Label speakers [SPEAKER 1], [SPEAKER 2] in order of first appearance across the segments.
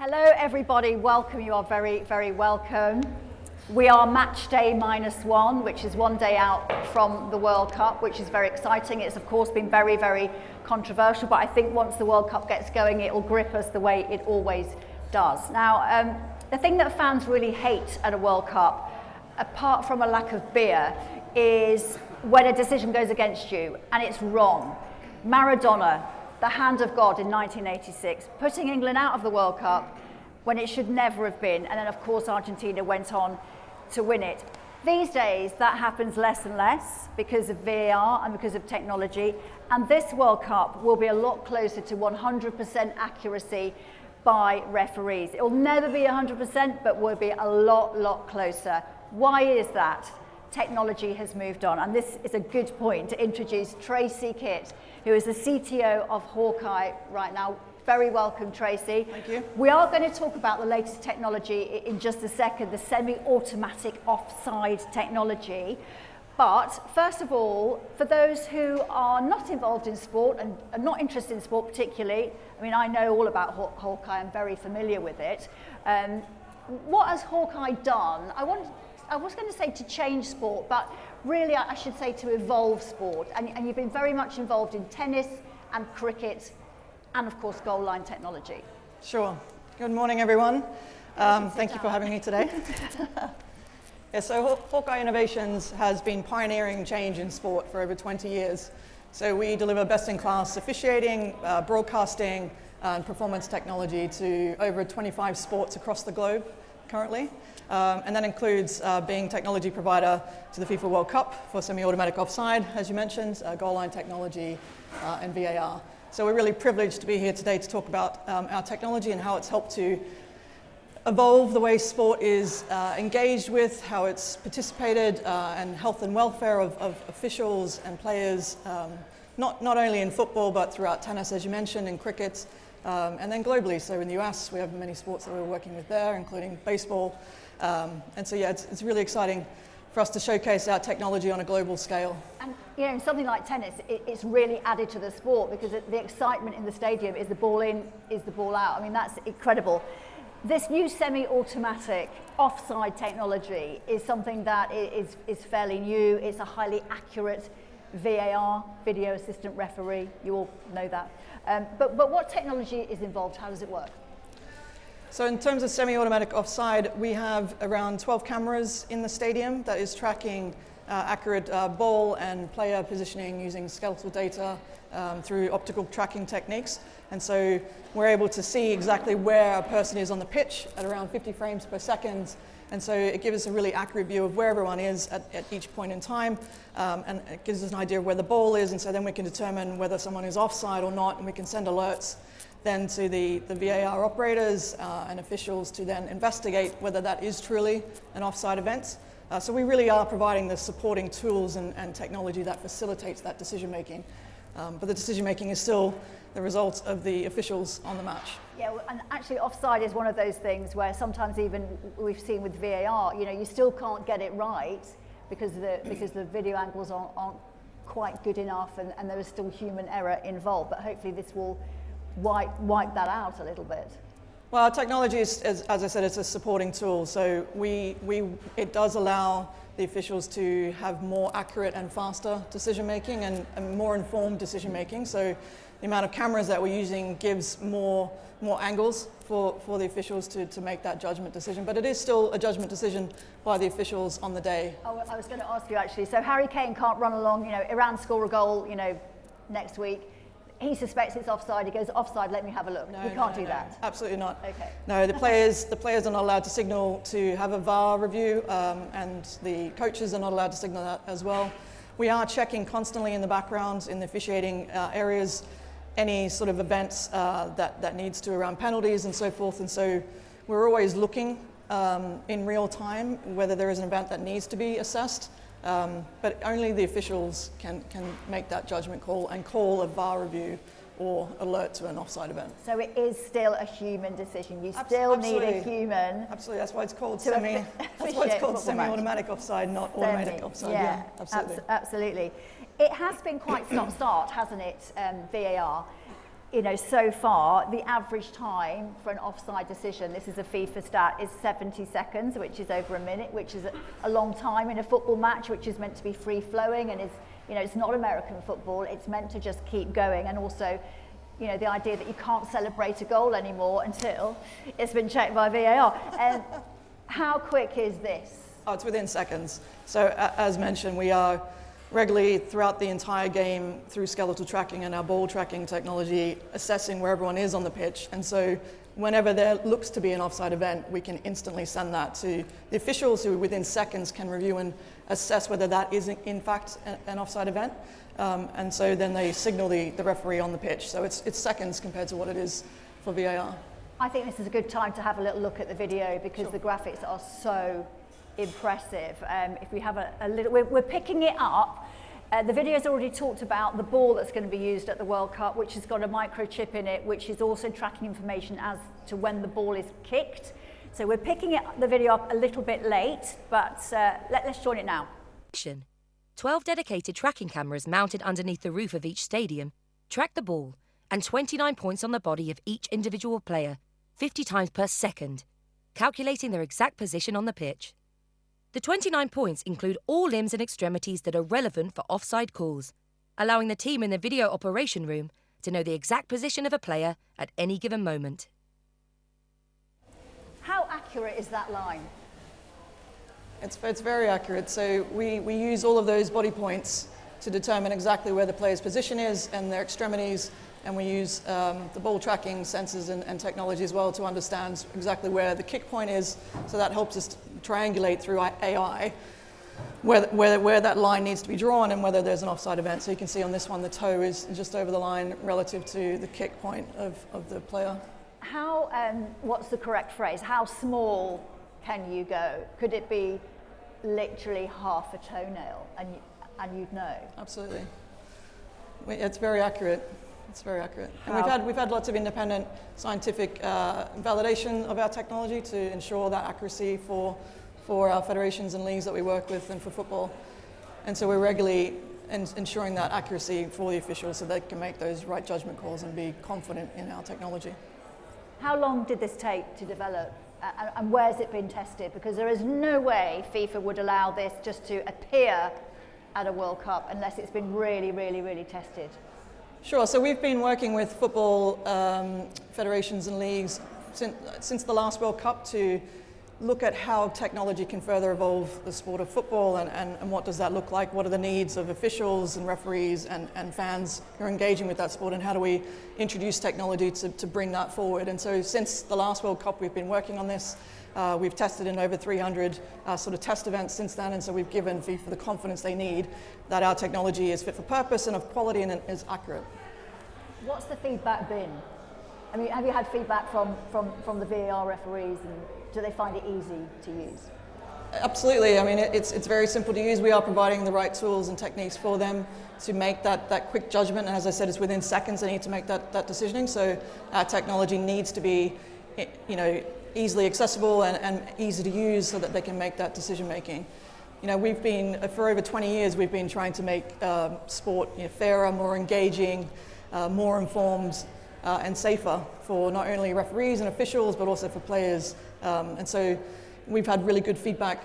[SPEAKER 1] Hello everybody, welcome. You are very, very welcome. We are match day -1, which is 1 day out from the World Cup, which is very exciting. It's of course been very, very controversial, but I think once the World Cup gets going, it will grip us the way it always does. Now, the thing that fans really hate at a World Cup, apart from a lack of beer, is when a decision goes against you and it's wrong. Maradona, the hand of God in 1986, putting England out of the World Cup when it should never have been, and then of course Argentina went on to win it. These days that happens less and less because of VAR and because of technology, and this World Cup will be a lot closer to 100% accuracy by referees. It will never be 100%, but will be a lot closer. Why is that? Technology has moved on, and this is a good point to introduce Tracey Kitt, who is the CTO of Hawkeye right now. Very welcome, Tracey.
[SPEAKER 2] Thank you.
[SPEAKER 1] We are going to talk about the latest technology in just a second, the semi-automatic offside technology. But first of all, for those who are not involved in sport and are not interested in sport particularly, I mean, I know all about Hawkeye, I'm very familiar with it. What has Hawkeye done? I was going to say to change sport, but really I should say to evolve sport. And you've been very much involved in tennis and cricket and of course goal line technology.
[SPEAKER 2] Sure. Good morning everyone. Thank you for having me today. Yeah, so Hawkeye Innovations has been pioneering change in sport for over 20 years. So we deliver best-in-class officiating, broadcasting and performance technology to over 25 sports across the globe currently. And that includes being technology provider to the FIFA World Cup for semi-automatic offside, as you mentioned, goal line technology and VAR. So we're really privileged to be here today to talk about our technology and how it's helped to evolve the way sport is engaged with, how it's participated, and health and welfare of officials and players, not only in football but throughout tennis, as you mentioned, in cricket, and then globally. So in the US, we have many sports that we're working with there, including baseball. And so yeah, it's really exciting for us to showcase our technology on a global scale.
[SPEAKER 1] And you know, in something like tennis, it's really added to the sport because the excitement in the stadium is the ball in, is the ball out. I mean, that's incredible. This new semi-automatic offside technology is something that is fairly new. It's a highly accurate VAR, video assistant referee. You all know that. But what technology is involved? How does it work?
[SPEAKER 2] So in terms of semi-automatic offside, we have around 12 cameras in the stadium that is tracking accurate ball and player positioning using skeletal data through optical tracking techniques. And so we're able to see exactly where a person is on the pitch at around 50 frames per second. And so it gives us a really accurate view of where everyone is at each point in time. And it gives us an idea of where the ball is. And so then we can determine whether someone is offside or not, and we can send alerts then to the VAR operators and officials to then investigate whether that is truly an offside event. So we really are providing the supporting tools and technology that facilitates that decision making. But the decision making is still the result of the officials on the match.
[SPEAKER 1] Yeah, and actually offside is one of those things where sometimes even we've seen with VAR, you know, you still can't get it right because the video angles aren't quite good enough and there is still human error involved. But hopefully this will wipe that out a little bit.
[SPEAKER 2] Well, our technology is, as I said, it's a supporting tool. So it does allow the officials to have more accurate and faster decision making and more informed decision making. So the amount of cameras that we're using gives more angles for the officials to make that judgment decision. But it is still a judgment decision by the officials on the day.
[SPEAKER 1] Oh, I was going to ask you actually. So Harry Kane can't run along, you know, Iran score a goal, you know, next week. He suspects it's offside. He goes, offside, let me have a look.
[SPEAKER 2] No,
[SPEAKER 1] we can't do that.
[SPEAKER 2] Absolutely not.
[SPEAKER 1] Okay.
[SPEAKER 2] No, the players are not allowed to signal to have a VAR review, and the coaches are not allowed to signal that as well. We are checking constantly in the background in the officiating areas any sort of events that needs to around penalties and so forth. And so we're always looking in real time whether there is an event that needs to be assessed. But only the officials can make that judgment call and call a VAR review or alert to an offside event.
[SPEAKER 1] So it is still a human decision. You still need a human.
[SPEAKER 2] Absolutely, that's why it's called semi-automatic offside, not automatic offside.
[SPEAKER 1] Yeah,
[SPEAKER 2] absolutely.
[SPEAKER 1] Absolutely. It has been quite stop-start, hasn't it, VAR? you know, so far, the average time for an offside decision, this is a FIFA stat, is 70 seconds, which is over a minute, which is a long time in a football match, which is meant to be free-flowing and is, you know, it's not American football, it's meant to just keep going. And also, you know, the idea that you can't celebrate a goal anymore until it's been checked by VAR. How quick is this?
[SPEAKER 2] Oh, it's within seconds. So as mentioned, we are regularly throughout the entire game through skeletal tracking and our ball tracking technology assessing where everyone is on the pitch. And so whenever there looks to be an offside event, we can instantly send that to the officials who within seconds can review and assess whether that is in fact an offside event. And so then they signal the referee on the pitch. So it's seconds compared to what it is for VAR. I
[SPEAKER 1] think this is a good time to have a little look at the video because the graphics are so impressive. If we have a little, we're picking it up. The video's already talked about the ball that's going to be used at the World Cup, which has got a microchip in it, which is also tracking information as to when the ball is kicked. So we're picking the video up a little bit late, but let's join it now.
[SPEAKER 3] 12 dedicated tracking cameras mounted underneath the roof of each stadium track the ball, and 29 points on the body of each individual player, 50 times per second, calculating their exact position on the pitch. The 29 points include all limbs and extremities that are relevant for offside calls, allowing the team in the video operation room to know the exact position of a player at any given moment.
[SPEAKER 1] How accurate is that line?
[SPEAKER 2] It's very accurate. So we use all of those body points to determine exactly where the player's position is and their extremities, and we use the ball tracking sensors and technology as well to understand exactly where the kick point is. So that helps us triangulate through AI where that line needs to be drawn and whether there's an offside event. So you can see on this one the toe is just over the line relative to the kick point of the player.
[SPEAKER 1] How, what's the correct phrase? How small can you go? Could it be literally half a toenail and you'd know?
[SPEAKER 2] Absolutely. It's very accurate. It's very accurate. And we've had lots of independent scientific validation of our technology to ensure that accuracy for our federations and leagues that we work with and for football. And so we're regularly ensuring that accuracy for the officials so they can make those right judgment calls and be confident in our technology.
[SPEAKER 1] How long did this take to develop? And where's it been tested? Because there is no way FIFA would allow this just to appear at a World Cup unless it's been really, really, really tested.
[SPEAKER 2] Sure, so we've been working with football federations and leagues since the last World Cup to look at how technology can further evolve the sport of football and what does that look like, what are the needs of officials and referees and fans who are engaging with that sport, and how do we introduce technology to bring that forward. And so since the last World Cup we've been working on this. We've tested in over 300 sort of test events since then, and so we've given FIFA the confidence they need that our technology is fit for purpose and of quality and is accurate.
[SPEAKER 1] What's the feedback been? I mean, have you had feedback from the VAR referees, and do they find it easy to use?
[SPEAKER 2] Absolutely. I mean, it's very simple to use. We are providing the right tools and techniques for them to make that quick judgment, and as I said, it's within seconds they need to make that decisioning. So our technology needs to be, you know, easily accessible and easy to use so that they can make that decision making. You know, we've been, for over 20 years, we've been trying to make sport, you know, fairer, more engaging, more informed and safer for not only referees and officials, but also for players. And so we've had really good feedback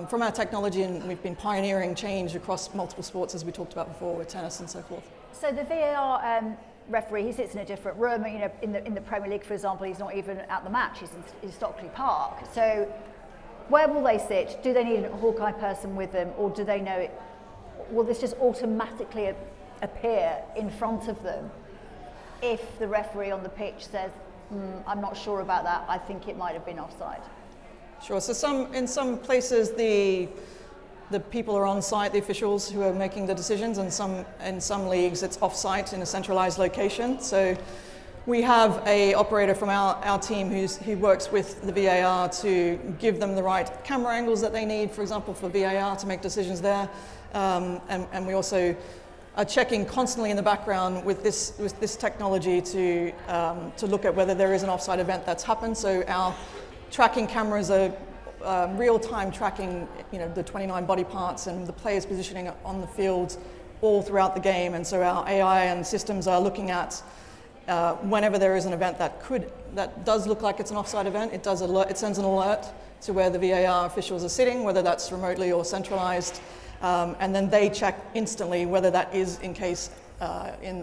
[SPEAKER 2] from our technology, and we've been pioneering change across multiple sports, as we talked about before, with tennis and so forth.
[SPEAKER 1] So the VAR referee, he sits in a different room. You know, in the Premier League, for example, he's not even at the match. He's in Stockley Park. So where will they sit? Do they need a Hawkeye person with them, or do they know it? Will this just automatically appear in front of them if the referee on the pitch says, I'm not sure about that, I think it might have been offside?
[SPEAKER 2] Sure. So in some places the people are on site, the officials who are making the decisions, and in some leagues it's off site in a centralized location. So we have a operator from our team who works with the VAR to give them the right camera angles that they need, for example, for VAR to make decisions there. And we also are checking constantly in the background with this technology to look at whether there is an offside event that's happened. So our tracking cameras are real-time tracking, you know, the 29 body parts and the players' positioning on the field all throughout the game. And so our AI and systems are looking at whenever there is an event that does look like it's an offside event, it sends an alert to where the VAR officials are sitting, whether that's remotely or centralized, and then they check instantly whether that is in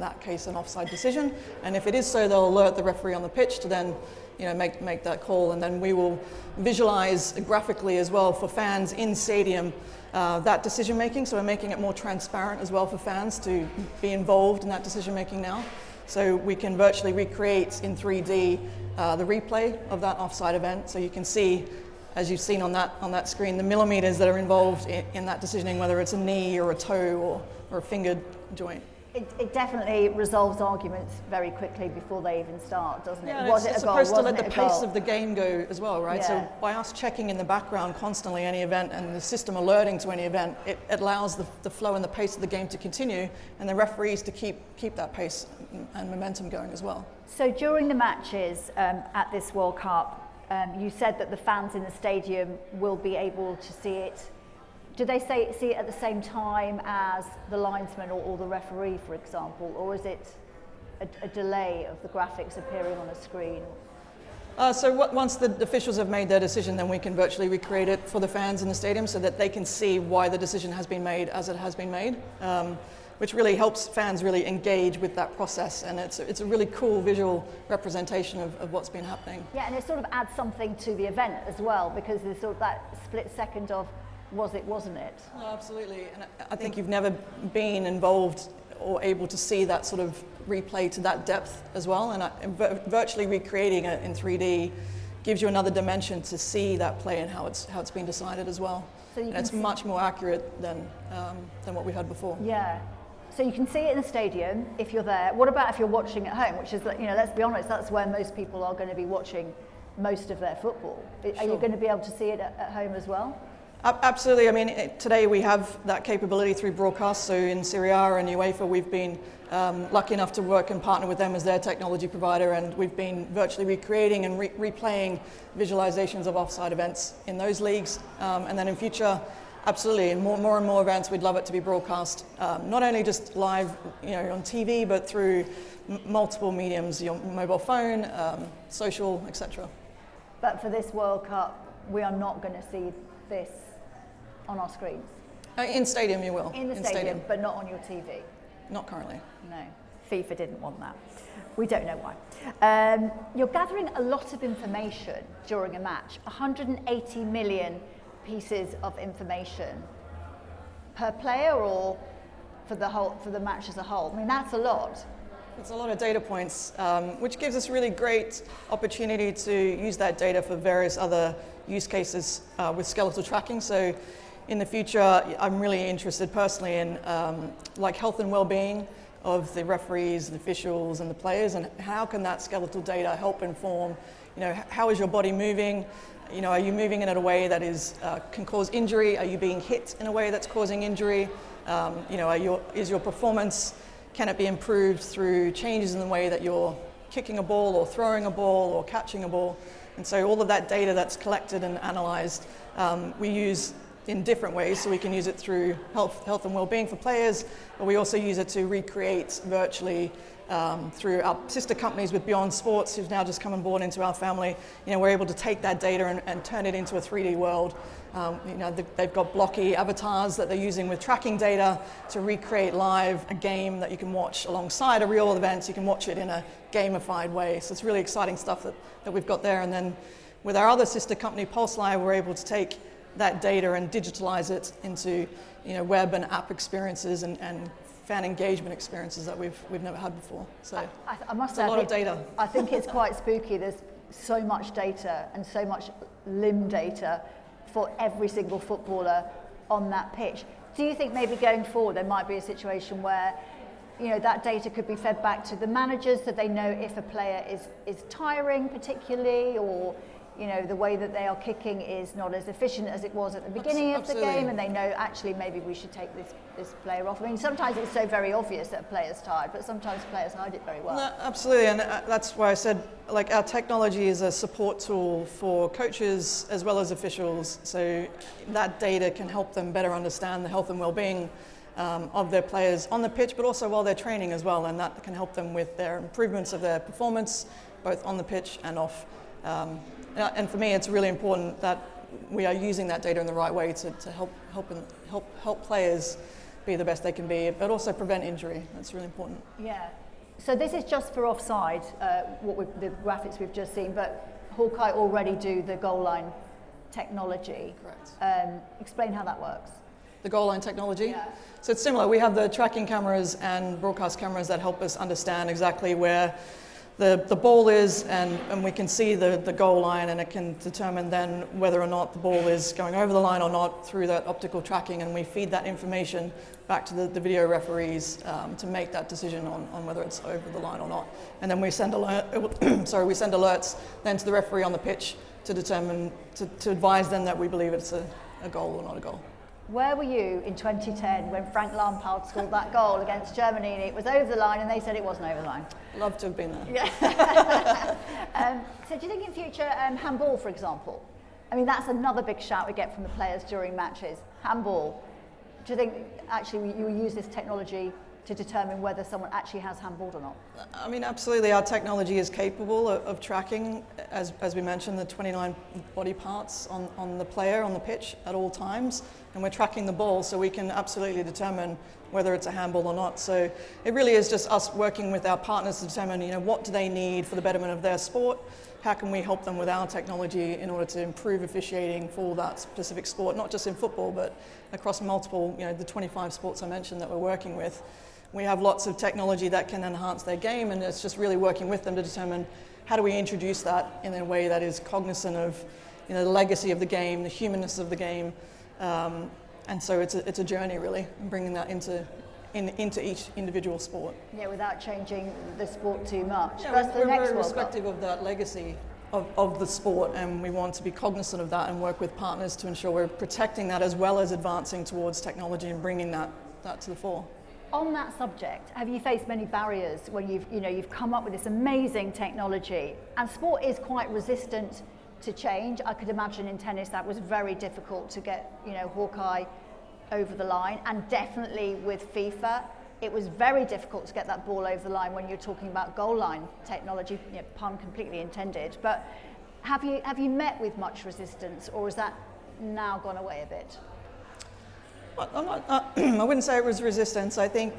[SPEAKER 2] that case an offside decision. And if it is so, they'll alert the referee on the pitch to then make that call, and then we will visualize graphically as well for fans in stadium that decision making. So we're making it more transparent as well for fans to be involved in that decision making now. So we can virtually recreate in 3D the replay of that offside event. So you can see, as you've seen on that screen, the millimeters that are involved in that decisioning, whether it's a knee or a toe or a fingered joint.
[SPEAKER 1] It definitely resolves arguments very quickly before they even start, doesn't it?
[SPEAKER 2] Yeah,
[SPEAKER 1] Was it
[SPEAKER 2] it's
[SPEAKER 1] a goal?
[SPEAKER 2] supposed to let
[SPEAKER 1] Wasn't
[SPEAKER 2] the
[SPEAKER 1] it a goal?
[SPEAKER 2] pace of the game go as well, right?
[SPEAKER 1] Yeah.
[SPEAKER 2] So by us checking in the background constantly any event and the system alerting to any event, it allows the flow and the pace of the game to continue, and the referees to keep that pace and momentum going as well.
[SPEAKER 1] So during the matches at this World Cup, you said that the fans in the stadium will be able to see it. Do they see it at the same time as the linesman or the referee, for example, or is it a delay of the graphics appearing on a screen?
[SPEAKER 2] Once the officials have made their decision, then we can virtually recreate it for the fans in the stadium so that they can see why the decision has been made as it has been made, which really helps fans really engage with that process. And it's a really cool visual representation of what's been happening.
[SPEAKER 1] Yeah, and it sort of adds something to the event as well, because there's sort of that split second of was it, wasn't it?
[SPEAKER 2] No, absolutely. And I think you've never been involved or able to see that sort of replay to that depth as well. And virtually recreating it in 3D gives you another dimension to see that play and how it's been decided as well. So and it's much more accurate than what we had before.
[SPEAKER 1] Yeah. So you can see it in the stadium if you're there. What about if you're watching at home, which is, let's be honest, that's where most people are going to be watching most of their football. Are you going to be able to see it at home as well?
[SPEAKER 2] Absolutely. I mean, today we have that capability through broadcast. So in Serie A and UEFA, we've been lucky enough to work and partner with them as their technology provider, and we've been virtually recreating and replaying visualizations of offside events in those leagues. And then in future, absolutely, in more and more events, we'd love it to be broadcast, not only just live, on TV, but through multiple mediums, your mobile phone, social, etc.
[SPEAKER 1] But for this World Cup, we are not going to see this on our screens.
[SPEAKER 2] In stadium, you will.
[SPEAKER 1] In the stadium, but not on your TV.
[SPEAKER 2] Not currently.
[SPEAKER 1] No, FIFA didn't want that. We don't know why. You're gathering a lot of information during a match. 180 million pieces of information per player, or for the match as a whole. I mean, that's a lot.
[SPEAKER 2] It's a lot of data points, which gives us really great opportunity to use that data for various other use cases with skeletal tracking. So in the future, I'm really interested personally in health and well-being of the referees, the officials, and the players, and how can that skeletal data help inform, how is your body moving? Are you moving in a way that can cause injury? Are you being hit in a way that's causing injury? Is your performance, can it be improved through changes in the way that you're kicking a ball or throwing a ball or catching a ball? And so all of that data that's collected and analyzed, we use in different ways. So we can use it through health and well-being for players, but we also use it to recreate virtually through our sister companies with Beyond Sports, who've now just come on board into our family. We're able to take that data and turn it into a 3D world. They've got blocky avatars that they're using with tracking data to recreate live a game that you can watch alongside a real event. You can watch it in a gamified way. So it's really exciting stuff that we've got there. And then with our other sister company, Pulse Live, we're able to take that data and digitalize it into web and app experiences and fan engagement experiences that we've never had before. So
[SPEAKER 1] I must
[SPEAKER 2] say, a lot of data.
[SPEAKER 1] I think it's quite spooky. There's so much data and so much limb data for every single footballer on that pitch. Do you think maybe going forward there might be a situation where that data could be fed back to the managers so they know if a player is tiring particularly, or the way that they are kicking is not as efficient as it was at the beginning of the game, and they know actually maybe we should take this player off? I mean, sometimes it's so very obvious that a player's tired, but sometimes players hide it very well.
[SPEAKER 2] No, absolutely, and that's why I said our technology is a support tool for coaches as well as officials, so that data can help them better understand the health and well-being of their players on the pitch, but also while they're training as well, and that can help them with their improvements of their performance, both on the pitch and off. And for me, it's really important that we are using that data in the right way to help players be the best they can be, but also prevent injury. That's really important.
[SPEAKER 1] Yeah. So this is just for offside, the graphics we've just seen, but Hawkeye already do the goal line technology.
[SPEAKER 2] Correct.
[SPEAKER 1] Explain how that works.
[SPEAKER 2] The goal line technology?
[SPEAKER 1] Yeah.
[SPEAKER 2] So it's similar. We have the tracking cameras and broadcast cameras that help us understand exactly where the ball is, and we can see the goal line, and it can determine then whether or not the ball is going over the line or not through that optical tracking, and we feed that information back to the video referees to make that decision on whether it's over the line or not. And then we send alerts then to the referee on the pitch to determine, to advise them that we believe it's a goal or not a goal.
[SPEAKER 1] Where were you in 2010 when Frank Lampard scored that goal against Germany and it was over the line and they said it wasn't over the line?
[SPEAKER 2] Love to have been there.
[SPEAKER 1] Yeah. So do you think in future, handball, for example? I mean, that's another big shout we get from the players during matches. Handball. Do you think actually you will use this technology to determine whether someone actually has handballed or not?
[SPEAKER 2] I mean, absolutely. Our technology is capable of tracking, as we mentioned, the 29 body parts on the player on the pitch at all times, and we're tracking the ball, so we can absolutely determine whether it's a handball or not. So it really is just us working with our partners to determine, what do they need for the betterment of their sport? How can we help them with our technology in order to improve officiating for that specific sport, not just in football, but across multiple, the 25 sports I mentioned that we're working with. We have lots of technology that can enhance their game, and it's just really working with them to determine how do we introduce that in a way that is cognizant of the legacy of the game, the humanness of the game, and so it's a journey really, bringing that into each individual sport.
[SPEAKER 1] Yeah, without changing the sport too much.
[SPEAKER 2] Yeah,
[SPEAKER 1] That's the
[SPEAKER 2] we're
[SPEAKER 1] next
[SPEAKER 2] very
[SPEAKER 1] World Cup.
[SPEAKER 2] respective of that legacy of the sport, and we want to be cognizant of that and work with partners to ensure we're protecting that as well as advancing towards technology and bringing that to the fore.
[SPEAKER 1] On that subject, have you faced many barriers when you've come up with this amazing technology? And sport is quite resistant to change. I could imagine in tennis that was very difficult to get Hawkeye over the line, and definitely with FIFA, it was very difficult to get that ball over the line when you're talking about goal line technology. Pun completely intended. But have you met with much resistance, or has that now gone away a bit?
[SPEAKER 2] I wouldn't say it was resistance. I think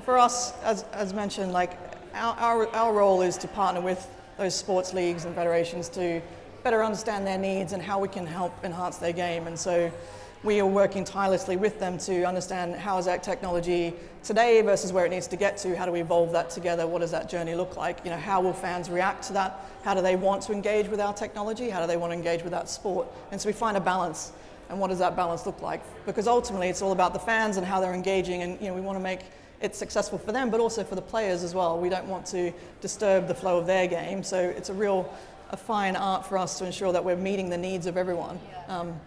[SPEAKER 2] for us, as mentioned, like our role is to partner with those sports leagues and federations to better understand their needs and how we can help enhance their game. And so we are working tirelessly with them to understand how is that technology today versus where it needs to get to. How do we evolve that together? What does that journey look like? How will fans react to that? How do they want to engage with our technology? How do they want to engage with that sport? And so we find a balance. And what does that balance look like? Because ultimately it's all about the fans and how they're engaging, and we want to make it successful for them, but also for the players as well. We don't want to disturb the flow of their game, so it's a fine art for us to ensure that we're meeting the needs of everyone.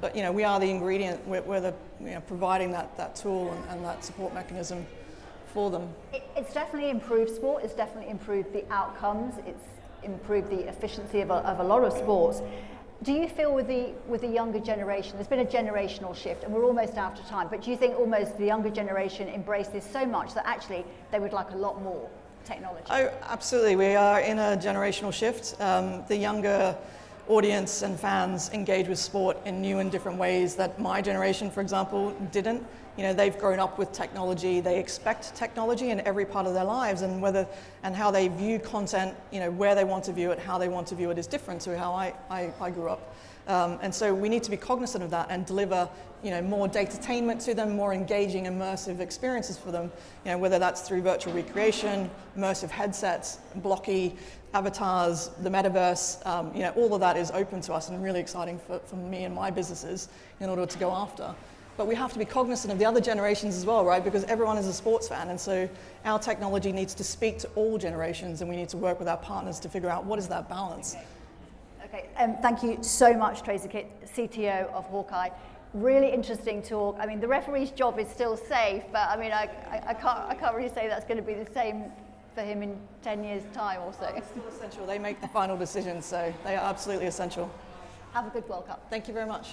[SPEAKER 2] But we are the ingredient. We're providing that tool and that support mechanism for them.
[SPEAKER 1] It's definitely improved sport. It's definitely improved the outcomes. It's improved the efficiency of a lot of sports. Do you feel with the younger generation, there's been a generational shift and we're almost out of time, but do you think almost the younger generation embrace this so much that actually they would like a lot more technology?
[SPEAKER 2] Oh, absolutely. We are in a generational shift. The younger audience and fans engage with sport in new and different ways that my generation, for example, didn't. They've grown up with technology. They expect technology in every part of their lives, and how they view content, where they want to view it, how they want to view it is different to how I grew up. And so we need to be cognizant of that and deliver, more datainment to them, more engaging, immersive experiences for them. Whether that's through virtual recreation, immersive headsets, blocky avatars, the metaverse. All of that is open to us and really exciting for me and my businesses in order to go after. But we have to be cognizant of the other generations as well, right? Because everyone is a sports fan, and so our technology needs to speak to all generations, and we need to work with our partners to figure out what is that balance.
[SPEAKER 1] Okay. Thank you so much, Tracey Kitt, CTO of Hawkeye. Really interesting talk. I mean, the referee's job is still safe, but I mean, I can't really say that's going to be the same for him in 10 years' time or so.
[SPEAKER 2] It's still essential. They make the final decision, so they are absolutely essential.
[SPEAKER 1] Have a good World Cup.
[SPEAKER 2] Thank you very much.